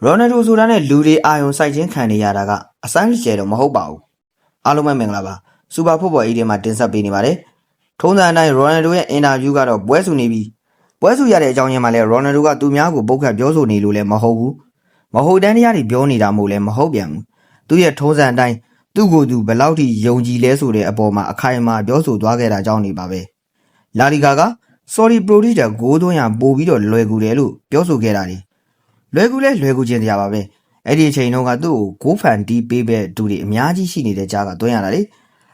ရိုနယ်ဒိုဆိုတာနဲ့လူတွေအာယုံစိုက်ခြင်းခံနေရတာကအစမ်းကျဲတော့မဟုတ်ပါဘူးအားလုံးပဲမင်္ဂလာပါစူပါဖွတ်ဘော်အေးဒီမှာတင်ဆက်ပေးနေပါတယ်ထုံးစံအတိုင်းရိုနယ်ဒိုရဲ့အင်တာဗျူးကတော့ပွဲစုနေပြီပွဲစုရတဲ့အကြောင်းရင်းမှာလဲရိုနယ်ဒိုကသူများကိုပုတ်ခတ်ပြောဆိုနေလို့လည်းမဟုတ်ဘူးမဟုတ်တန်းတရားတွေပြောနေတာမို့လည်းမဟုတ်ပြန်ဘူးသူရဲ့ထုံးစံအတိုင်းသူ့ကိုယ်သူဘယ်လောက်ထိယုံကြည်လဲဆိုတဲ့အပေါ်မှာအခိုင်အမာပြောဆိုသွားခဲ့တာကြောင့်နေပါပဲလာလီဂါက sorry prodigy ဂိုးသွင်းရပို့ပြီးတော့လွယ်ကူတယ်လို့ပြောဆိုခဲ့တာလေလွယ်ကူချင်းတရားပါပဲအဲ့ဒီအချိန်တုန်းကသူ့ကိုဂိုးဖန်တီးပေးတဲ့သူတွေအများကြီးရှိနေတဲ့ကြားကသွင်းရတာလေ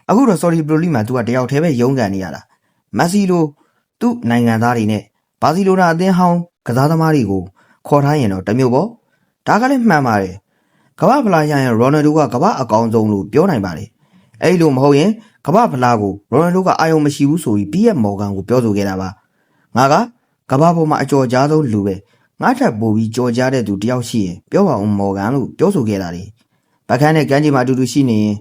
အခုတော့ sorry prodigy မှာသူကတယောက်တည်းပဲရုန်းကန်နေရတာမက်ဆီလိုသူ့နိုင်ငံသားတွေနဲ့ဘာစီလိုနာအသင်းဟောင်းကစားသမားတွေကိုခေါ်ထားရင်တော့တမျိုးပေါ့ဒါကလည်းမှန်ပါတယ်ကမ္ဘာဖလားရရင်ရိုနယ်ဒိုကကမ္ဘာအကောင်းဆုံးလို့ပြောနိုင်ပါတယ်အဲ့လိုမဟုတ်ရင်ကမ္ဘာဖလားကိုရိုနယ်ဒိုကအာယုံမရှိဘူးဆိုပြီးပြည့်မော်ဂန်ကိုပြောဆိုခဲ့တာပါငါကကမ္ဘာပေါ်မှာအကျော်ကြားဆုံးလူပဲငါထပ်ပို့ပြီးကြော်ကြားတဲ့သူတယောက်ရှိရင်ပြောပါဦးမော်ဂန်လို့ပြောဆိုခဲ့တာလေဗခန်းနဲ့ကန်းကြီးမှာအတူတူရှိနေရင်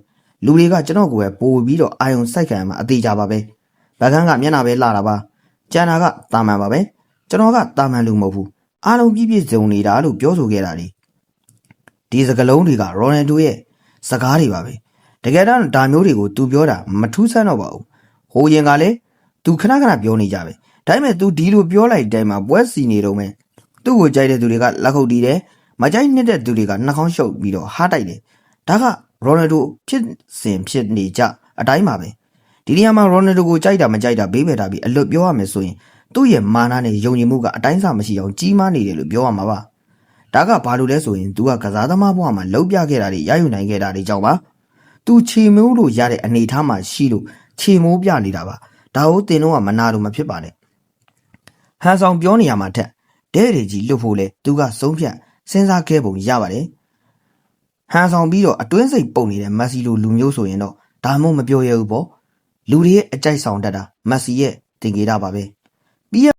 လူတွေကကျွန်တော်ကိုပဲပို့ပြီးတော့အာယုံစိုက်ခံမှာအသေးကြပါပဲဗခန်းကမျက်နှာပဲလှတာပါကျန်တာကတာမန်ပါပဲကျွန်တော်ကတာမန်လူမဟုတ်ဘူးအားလုံးပြည့်စုံနေတာလို့ပြောဆိုခဲ့တာလေဒီစကားလုံးတွေကရိုနယ်ဒိုရဲ့စကားတွေပါပဲတကယ်တော့ဒါမျိုးတွေကိုသူပြောတာမထူးဆန်းတော့ပါဘူးဟိုရင်ကလည်းသူခဏပြောနေကြပဲဒါပေမဲ့သူဒီလိုပြောလိုက်တိုင်းမှာပွဲစီနေတော့မယ်သူ့ကိုကြိုက်တဲ့သူတွေကလက်ခုပ်တီးတယ်မကြိုက်တဲ့သူတွေကနှာခေါင်းရှုပ်ပြီးတော့ဟားတိုက်တယ်ဒါကရိုနယ်ဒိုဖြစ်နေကြအတိုင်းပါပဲဒီနေရာမှာရိုနယ်ဒိုကိုကြိုက်တာမကြိုက်တာဘေးပဲထားပြီးအလွတ်ပြောရမယ်ဆိုရင်သူ့ရဲ့မာနနဲ့ယုံကြည်မှုကအတိုင်းစားမရှိအောင်ကြီးမားနေတယ်လို့ပြောရမှာပါဒါကဘာလို့လဲဆိုရင်သူကကစားသမားဘဝမှာလှုပ်ပြခဲ့တာတွေရယူနိုင်ခဲ့တာတွေကြောင့်ပါသူခြေမိုးလို့ရတဲ့အနေအထားမှာရှိလို့ခြေမိုးပြနေတာပါဒါကိုတင်တော့မနာလို့မဖြစ်ပါနဲ့ဟန်ဆောင်ပြောနေရမှာထက်တဲ့တွေကြီးလွတ်ဖို့လဲသူကဆုံးဖြတ်စဉ်းစားခဲ့ပုံရပါတယ်ဟန်ဆောင်ပြီးတော့အတွင်းစိတ်ပုံနေတဲ့မက်ဆီလိုလူမျိုးဆိုရင်တော့ဒါမှမပြောရဘူးပေါ့လူတွေရဲ့အကြိုက်ဆောင်တတ်တာမက်ဆီရဲ့တင်ကေတာပါပဲပြီး